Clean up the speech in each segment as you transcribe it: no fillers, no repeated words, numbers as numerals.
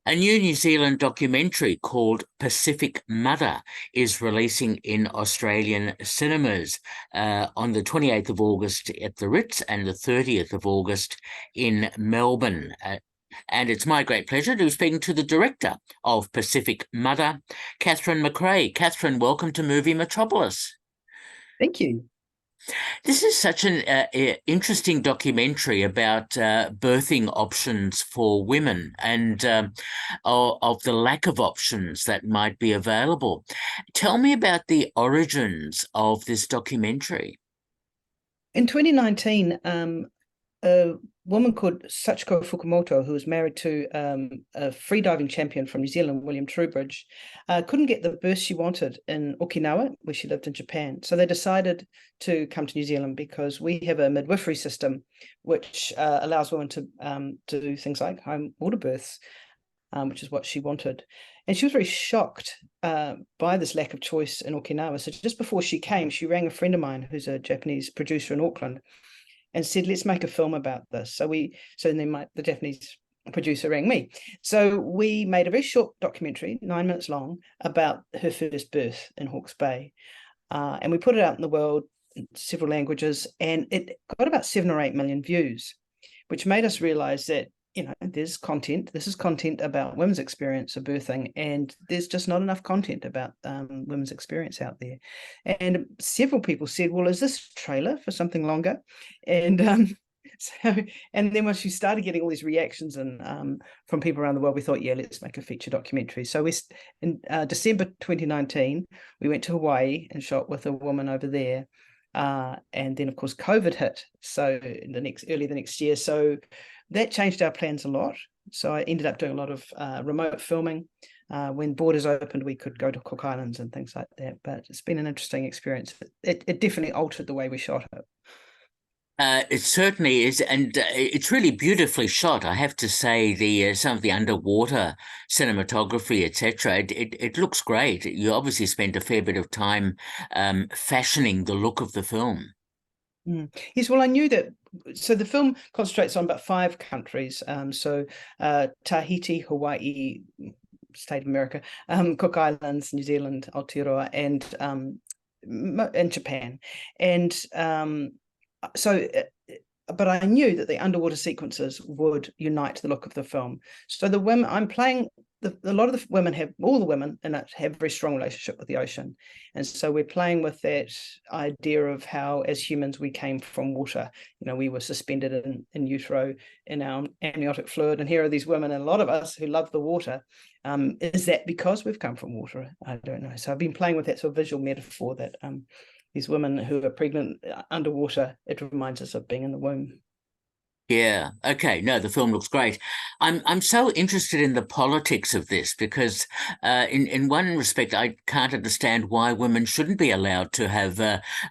A new New Zealand documentary called Pacific Mother is releasing in Australian cinemas on the 28th of August at the Ritz and the 30th of August in Melbourne. And it's my great pleasure to be speaking to the director of Pacific Mother, Katherine McRae. Katherine, welcome to Movie Metropolis. Thank you. This is such an interesting documentary about birthing options for women and of the lack of options that might be available. Tell me about the origins of this documentary. In 2019, a woman called Sachiko Fukumoto, who was married to a freediving champion from New Zealand, William Trowbridge, couldn't get the birth she wanted in Okinawa, where she lived in Japan. So they decided to come to New Zealand because we have a midwifery system which allows women to do things like home water births, which is what she wanted. And she was very shocked by this lack of choice in Okinawa. So just before she came, she rang a friend of mine who's a Japanese producer in Auckland and said, let's make a film about this. So then the Japanese producer rang me. So we made a very short documentary, 9 minutes long, about her first birth in Hawke's Bay. And we put it out in the world in several languages, and it got about 7 or 8 million views, which made us realize that, there's content. This is content about women's experience of birthing, and there's just not enough content about women's experience out there. And several people said, well, is this a trailer for something longer? And and then once you started getting all these reactions and from people around the world, we thought, yeah, let's make a feature documentary. So in December 2019, we went to Hawaii and shot with a woman over there. And then, of course, COVID hit. So early the next year. So that changed our plans a lot. So I ended up doing a lot of remote filming. When borders opened, we could go to Cook Islands and things like that. But it's been an interesting experience. It definitely altered the way we shot it. It certainly is, and it's really beautifully shot. I have to say, the some of the underwater cinematography, etc. It looks great. You obviously spent a fair bit of time fashioning the look of the film. Yes, well, I knew that. So the film concentrates on about 5 countries. Tahiti, Hawaii, State of America, Cook Islands, New Zealand, Aotearoa, and Japan. And but I knew that the underwater sequences would unite the look of the film. So the women I'm playing, a lot of the women all the women in it have a very strong relationship with the ocean. And so we're playing with that idea of how, as humans, we came from water. We were suspended in utero in our amniotic fluid. And here are these women, and a lot of us who love the water. Is that because we've come from water? I don't know. So I've been playing with that sort of visual metaphor that these women who are pregnant underwater, it reminds us of being in the womb. Yeah. Okay. No, the film looks great. I'm so interested in the politics of this because, in one respect, I can't understand why women shouldn't be allowed to have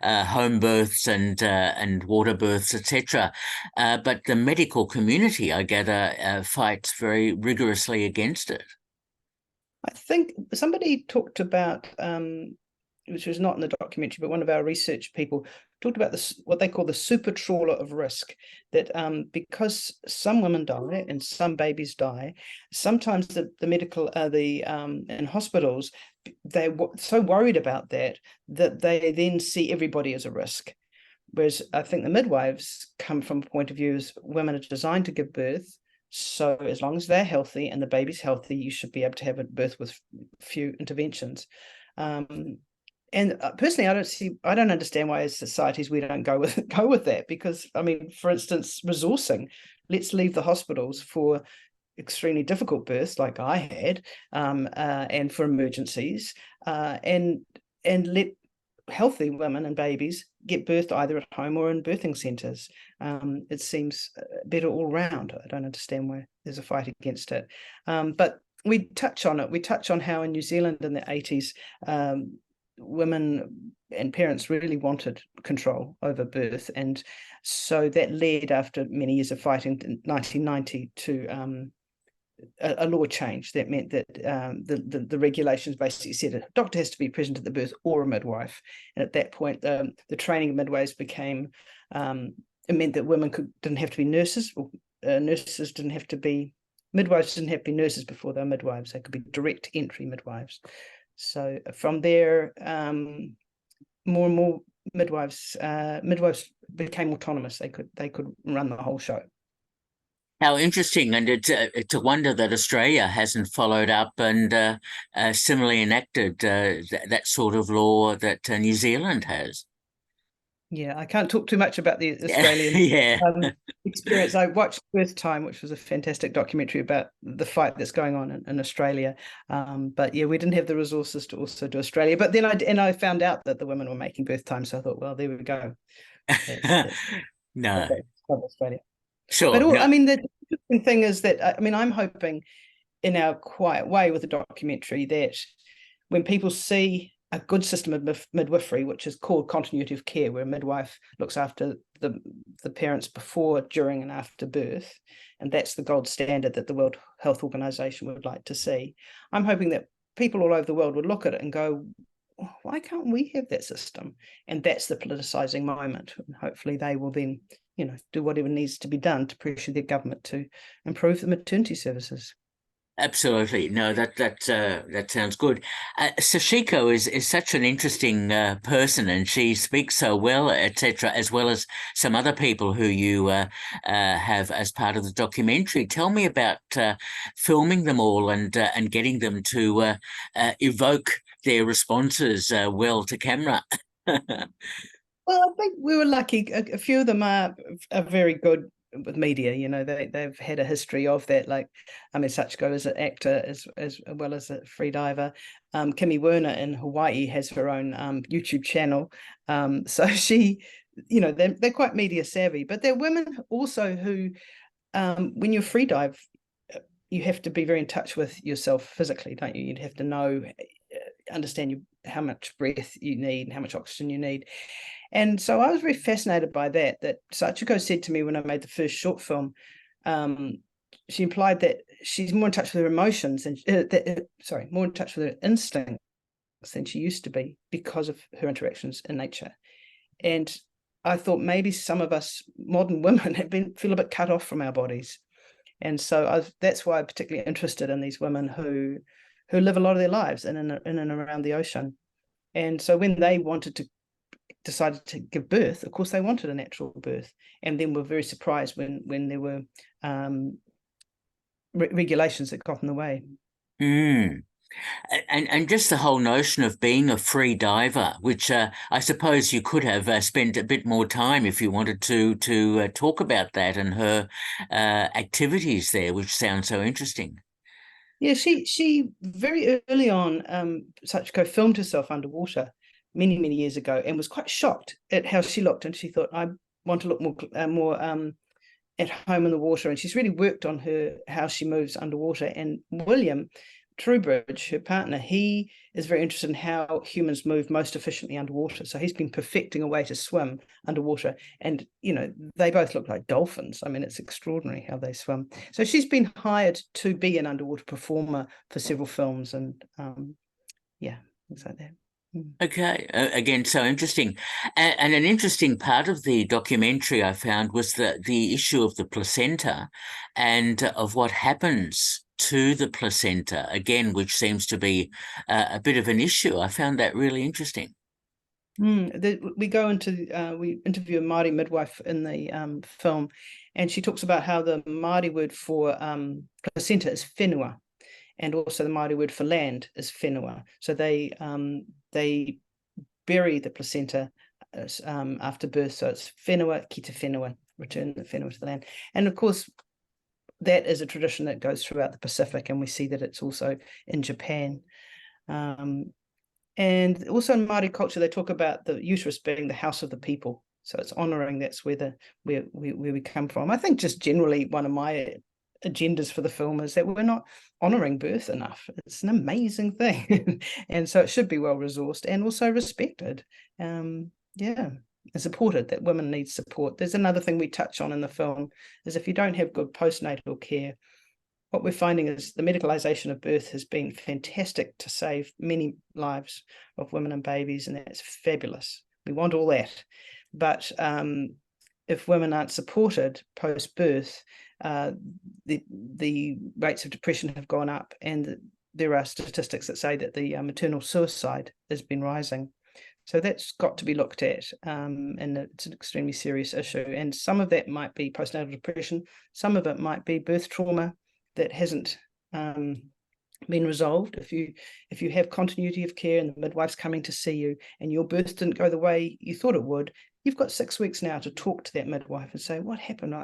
home births and water births, etc. But the medical community, I gather, fights very rigorously against it. I think somebody talked about, which was not in the documentary, but one of our research people talked about this, what they call the super trawler of risk, that because some women die and some babies die, sometimes the medical, in hospitals, they're so worried about that they then see everybody as a risk. Whereas I think the midwives come from a point of view as women are designed to give birth. So as long as they're healthy and the baby's healthy, you should be able to have a birth with few interventions. And personally, I don't understand why as societies we don't go with that, because I mean, for instance, resourcing. Let's leave the hospitals for extremely difficult births like I had, and for emergencies, and let healthy women and babies get birthed either at home or in birthing centres. It seems better all round. I don't understand why there's a fight against it. But we touch on it. We touch on how in New Zealand in the 80s, women and parents really wanted control over birth. And so that led, after many years of fighting, in 1990 to a law change that meant that the regulations basically said a doctor has to be present at the birth or a midwife. And at that point, the training of midwives became, it meant that women didn't have to be nurses, or nurses didn't have to be midwives didn't have to be nurses before they were midwives. They could be direct entry midwives. So from there, more and more midwives became autonomous. They could run the whole show. How interesting, and it's a wonder that Australia hasn't followed up and similarly enacted that sort of law that New Zealand has. Yeah, I can't talk too much about the Australian Yeah. experience. I watched Birth Time, which was a fantastic documentary about the fight that's going on in Australia. But yeah, we didn't have the resources to also do Australia. But then I found out that the women were making Birth Time, so I thought, well, there we go. That's No, Australia. But sure. No. I mean, the interesting thing is that I'm hoping, in our quiet way with the documentary, that when people see a good system of midwifery, which is called continuity of care, where a midwife looks after the parents before, during, and after birth, and that's the gold standard that the World Health Organization would like to see. I'm hoping that people all over the world would look at it and go, why can't we have that system? And that's the politicizing moment. And hopefully they will then, do whatever needs to be done to pressure their government to improve the maternity services. Absolutely. No, that sounds good. Sachiko is such an interesting person, and she speaks so well, etc., as well as some other people who you have as part of the documentary. Tell me about filming them all and getting them to evoke their responses well to camera. Well, I think we were lucky. A few of them are very good with media. They've had a history of that. Like, Sachiko is an actor as well as a freediver. Kimmy Werner in Hawaii has her own YouTube channel. So she, they're quite media savvy. But they're women also who, when you're freedive, you have to be very in touch with yourself physically, don't you? You'd have to understand how much breath you need and how much oxygen you need. And so I was very fascinated by that Sachiko said to me when I made the first short film. She implied that she's more in touch with her emotions and more in touch with her instincts than she used to be because of her interactions in nature. And I thought maybe some of us modern women feel a bit cut off from our bodies. And so that's why I'm particularly interested in these women who live a lot of their lives in and around the ocean. And so when they decided to give birth, of course they wanted a natural birth, and then were very surprised when there were regulations that got in the way. Mm. And just the whole notion of being a free diver, which I suppose you could have spent a bit more time if you wanted to talk about that and her activities there, which sound so interesting. Yeah, she very early on, Sachiko filmed herself underwater many, many years ago and was quite shocked at how she looked. And she thought, I want to look more at home in the water. And she's really worked on how she moves underwater. And William Trubridge, her partner, he is very interested in how humans move most efficiently underwater. So he's been perfecting a way to swim underwater. And, they both look like dolphins. I mean, it's extraordinary how they swim. So she's been hired to be an underwater performer for several films and, things like that. Okay, again, so interesting. And an interesting part of the documentary I found was the issue of the placenta and of what happens to the placenta, again, which seems to be a bit of an issue. I found that really interesting. We interview a Māori midwife in the film, and she talks about how the Māori word for placenta is whenua, and also the Māori word for land is whenua. So they bury the placenta after birth. So it's whenua ki te whenua, return the whenua to the land. And of course, that is a tradition that goes throughout the Pacific, and we see that it's also in Japan. And also in Māori culture, they talk about the uterus being the house of the people. So it's honouring that's where we come from. I think just generally one of my agendas for the film is that we're not honouring birth enough. It's an amazing thing. And so it should be well resourced and also respected. And supported, that women need support. There's another thing we touch on in the film is if you don't have good postnatal care, what we're finding is the medicalization of birth has been fantastic to save many lives of women and babies, and that's fabulous. We want all that. But if women aren't supported post-birth, the rates of depression have gone up, and there are statistics that say that the maternal suicide has been rising. So that's got to be looked at, and it's an extremely serious issue. And some of that might be postnatal depression, some of it might be birth trauma that hasn't been resolved. If you have continuity of care and the midwife's coming to see you and your birth didn't go the way you thought it would, you've got 6 weeks now to talk to that midwife and say, what happened,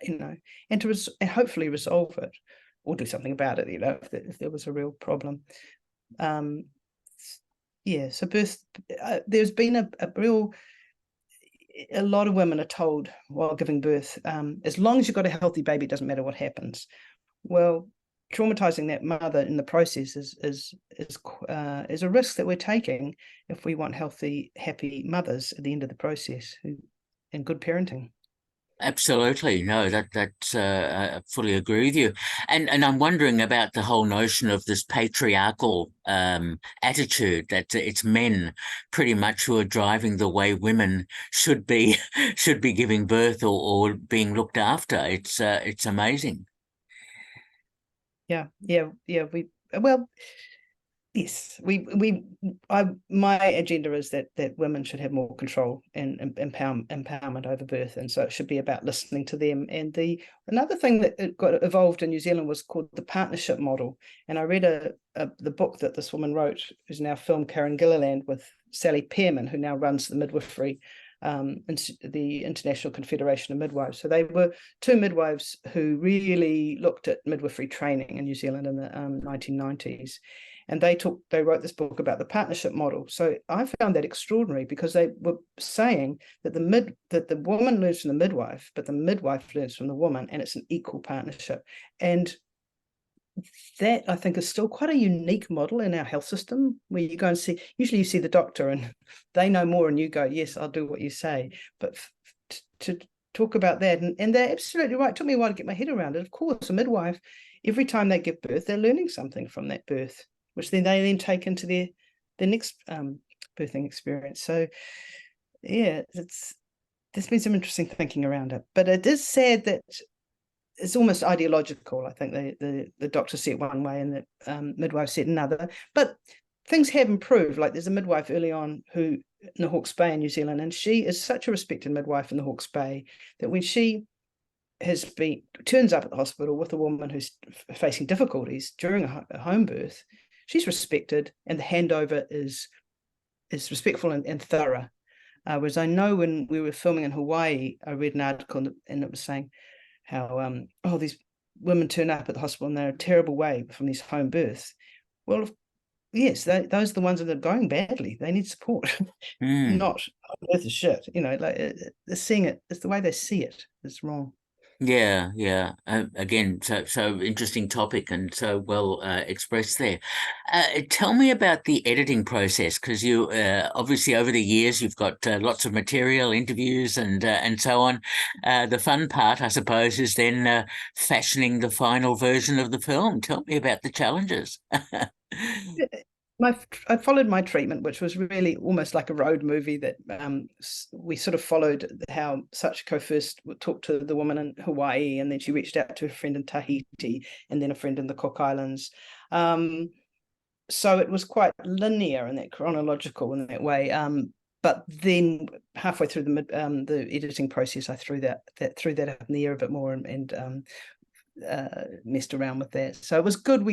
and and hopefully resolve it or do something about it, if there was a real problem. So birth, there's been a lot of women are told while giving birth, as long as you've got a healthy baby, it doesn't matter what happens. Well, traumatizing that mother in the process is a risk that we're taking if we want healthy, happy mothers at the end of the process and good parenting. Absolutely. No, that's I fully agree with you. And I'm wondering about the whole notion of this patriarchal attitude that it's men pretty much who are driving the way women should be should be giving birth or being looked after. It's amazing. Yeah. Well, yes, my agenda is that women should have more control and empowerment over birth, and so it should be about listening to them. And another thing that got evolved in New Zealand was called the partnership model. And I read the book that this woman wrote, who's now filmed, Karen Gilliland, with Sally Pearman, who now runs the midwifery, the International Confederation of Midwives. So they were two midwives who really looked at midwifery training in New Zealand in the 1990s. And they wrote this book about the partnership model. So I found that extraordinary, because they were saying that the woman learns from the midwife, but the midwife learns from the woman, and it's an equal partnership. And that, I think, is still quite a unique model in our health system, where you go and usually you see the doctor and they know more and you go, yes, I'll do what you say. But to talk about that, and they're absolutely right. It took me a while to get my head around it. Of course, a midwife, every time they give birth, they're learning something from that birth, which they then take into their next birthing experience. So yeah, there's been some interesting thinking around it. But it is sad that it's almost ideological. I think the doctor see it one way and the midwife see it another. But things have improved. Like, there's a midwife early on who in the Hawke's Bay in New Zealand, and she is such a respected midwife in the Hawke's Bay that when she turns up at the hospital with a woman who's facing difficulties during a home birth, she's respected, and the handover is respectful and thorough. Whereas I know when we were filming in Hawaii, I read an article and it was saying how these women turn up at the hospital and they're a terrible way from these home births. Well, yes, those are the ones that are going badly. They need support, not birth is shit. Like, they're seeing it. It's the way they see it. It's wrong. Yeah. Again, so interesting topic and so well expressed there. Tell me about the editing process, because you obviously over the years you've got lots of material, interviews, and so on. The fun part, I suppose, is then fashioning the final version of the film. Tell me about the challenges. I followed my treatment, which was really almost like a road movie that we sort of followed how Sachiko first talked to the woman in Hawaii, and then she reached out to a friend in Tahiti, and then a friend in the Cook Islands. So it was quite linear and that chronological in that way. But then halfway through the editing process, I threw that up in the air a bit more and messed around with that. So it was good.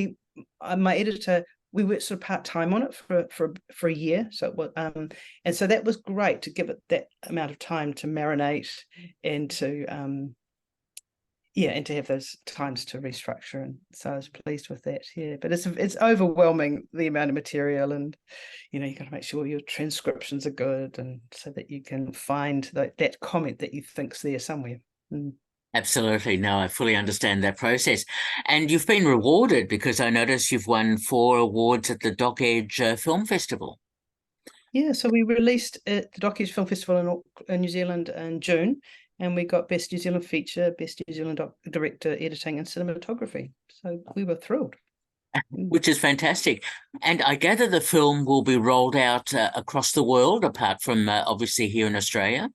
My editor, we worked sort of part-time on it for a year. So it was, and so that was great to give it that amount of time to marinate and to and to have those times to restructure. And so I was pleased with that. Yeah, but it's overwhelming, the amount of material, and you got to make sure your transcriptions are good, and so that you can find that comment that you think's there somewhere. Absolutely. No, I fully understand that process. And you've been rewarded, because I notice you've won 4 awards at the Dock Edge Film Festival. Yeah, so we released at the Dock Edge Film Festival in New Zealand in June, and we got Best New Zealand Feature, Best New Zealand Director, Editing and Cinematography. So we were thrilled. Which is fantastic. And I gather the film will be rolled out across the world, apart from obviously here in Australia.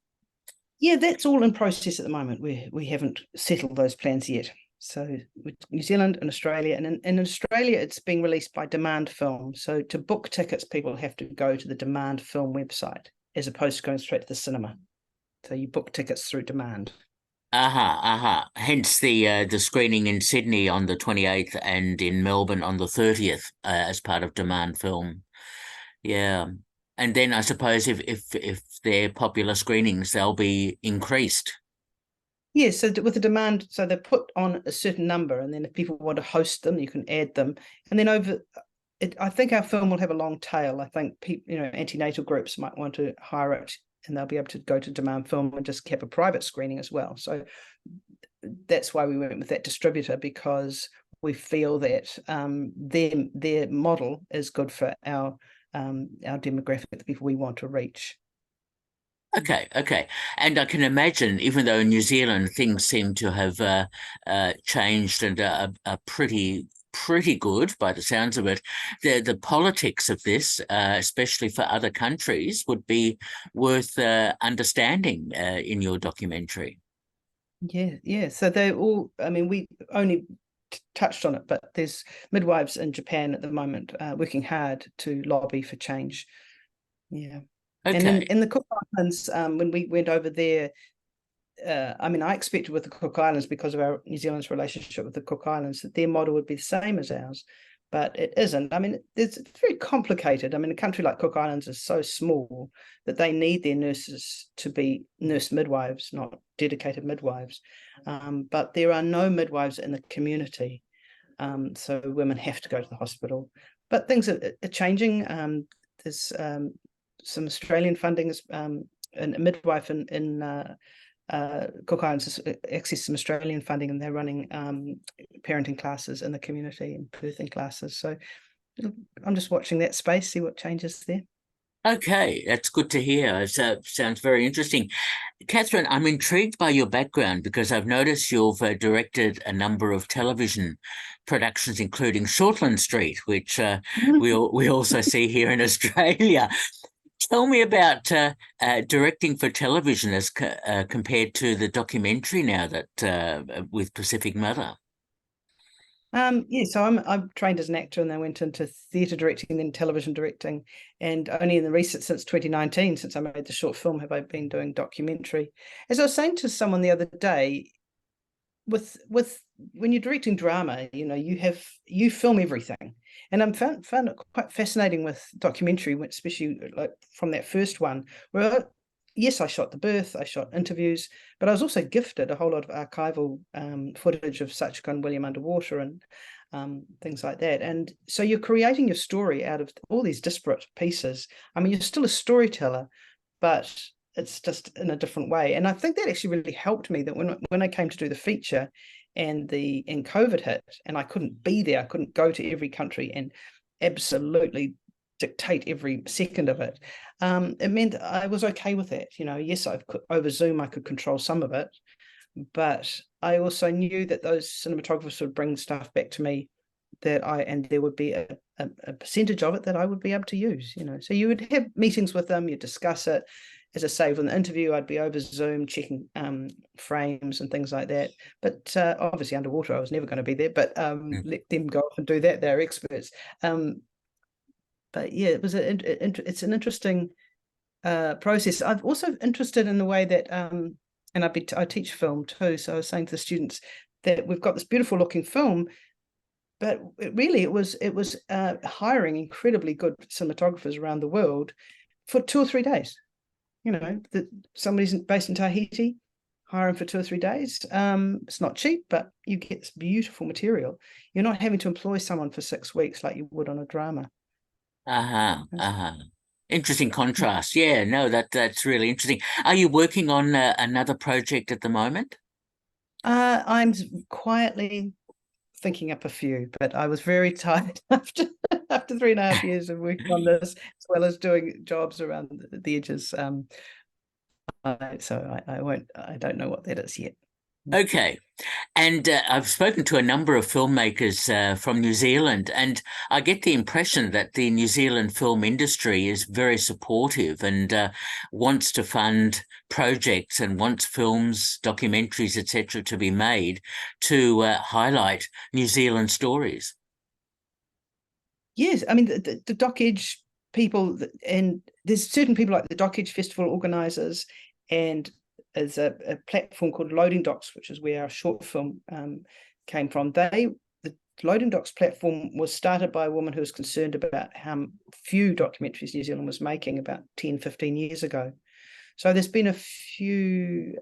Yeah, that's all in process at the moment. We haven't settled those plans yet. So with New Zealand and Australia, and in Australia, it's being released by DemandFilm. So to book tickets, people have to go to the DemandFilm website as opposed to going straight to the cinema. So you book tickets through Demand. Hence the screening in Sydney on the 28th and in Melbourne on the 30th as part of Demand Film. Yeah. And then I suppose if they're popular screenings, they'll be increased. Yeah, so with the demand, so they're put on a certain number, and then if people want to host them, you can add them, and then over it, I think our film will have a long tail. I think people, antenatal groups might want to hire it, and they'll be able to go to Demand Film and just have a private screening as well. So that's why we went with that distributor, because we feel that their model is good for our demographic, the people we want to reach. Okay. And I can imagine, even though in New Zealand things seem to have changed and are pretty good by the sounds of it, the politics of this, especially for other countries, would be worth understanding in your documentary. Yeah. So they all, I mean, we only touched on it, but there's midwives in Japan at the moment working hard to lobby for change. Yeah. And Okay. in the Cook Islands, when we went over there, I mean, I expected with the Cook Islands, because of our New Zealand's relationship with the Cook Islands, that their model would be the same as ours, but it isn't. I mean, it's very complicated. I mean, a country like Cook Islands is so small that they need their nurses to be nurse midwives, not dedicated midwives. But there are no midwives in the community, so women have to go to the hospital. But things are changing. There's some Australian funding, and a midwife in Cook Islands has accessed some Australian funding, and they're running parenting classes in the community and birthing classes. So I'm just watching that space, see what changes there. Okay, that's good to hear. It sounds very interesting. Catherine, I'm intrigued by your background because I've noticed you've directed a number of television productions, including Shortland Street, which we also see here in Australia. Tell me about directing for television as compared to the documentary now that with Pacific Mother. Yeah, so I'm trained as an actor, and then went into theatre directing, then television directing, and only in the recent, since 2019, since I made the short film, have I been doing documentary. As I was saying to someone the other day, with when you're directing drama, you film everything, and I found it quite fascinating with documentary, especially like from that first one, where yes, I shot the birth, I shot interviews, but I was also gifted a whole lot of archival footage of Sachiko and William underwater, and things like that. And so you're creating your story out of all these disparate pieces. I mean, you're still a storyteller, but it's just in a different way. And I think that actually really helped me, that when I came to do the feature, and COVID hit, and I couldn't be there, I couldn't go to every country and absolutely dictate every second of it. It meant I was okay with that. Yes, over Zoom I could control some of it, but I also knew that those cinematographers would bring stuff back to me and there would be a percentage of it that I would be able to use. So you would have meetings with them, you discuss it. As I say, with an interview, I'd be over Zoom checking frames and things like that. But obviously underwater, I was never going to be there, but let them go off and do that. They're experts. But yeah, it's an interesting process. I'm also interested in the way that, and I teach film too. So I was saying to the students that we've got this beautiful looking film, but it was hiring incredibly good cinematographers around the world for 2 or 3 days. That somebody's based in Tahiti, hire them for 2 or 3 days. It's not cheap, but you get this beautiful material. You're not having to employ someone for 6 weeks like you would on a drama. Interesting contrast. Yeah, no, that's really interesting. Are you working on another project at the moment? I'm quietly thinking up a few, but I was very tired after 3.5 years of working on this, as well as doing jobs around the edges. So I don't know what that is yet. Okay. And I've spoken to a number of filmmakers from New Zealand, and I get the impression that the New Zealand film industry is very supportive and wants to fund projects and wants films, documentaries, etc., to be made to highlight New Zealand stories. Yes, I mean the Dockage people, and there's certain people like the Dockage Festival organisers, and there's a platform called Loading Docks, which is where our short film came from. The Loading Docks platform was started by a woman who was concerned about how few documentaries New Zealand was making about 10, 15 years ago. So there's been a few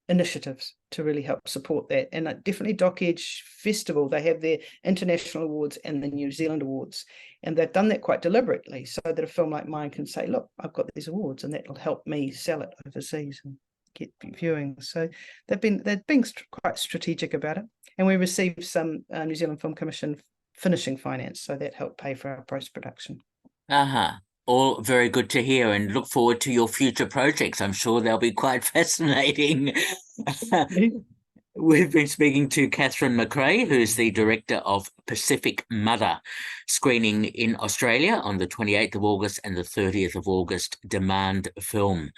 initiatives to really help support that. And definitely Dockage Festival, they have their international awards and the New Zealand awards. And they've done that quite deliberately so that a film like mine can say, look, I've got these awards, and that'll help me sell it overseas and get viewing. So they've been quite strategic about it. And we received some New Zealand Film Commission finishing finance, so that helped pay for our post-production. Uh-huh. All very good to hear, and look forward to your future projects. I'm sure they'll be quite fascinating. We've been speaking to Katherine McRae, who's the director of Pacific Mother, screening in Australia on the 28th of August and the 30th of August, DemandFilm.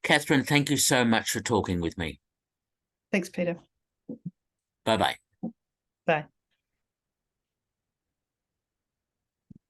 Katherine, thank you so much for talking with me. Thanks, Peter. Bye-bye. Bye.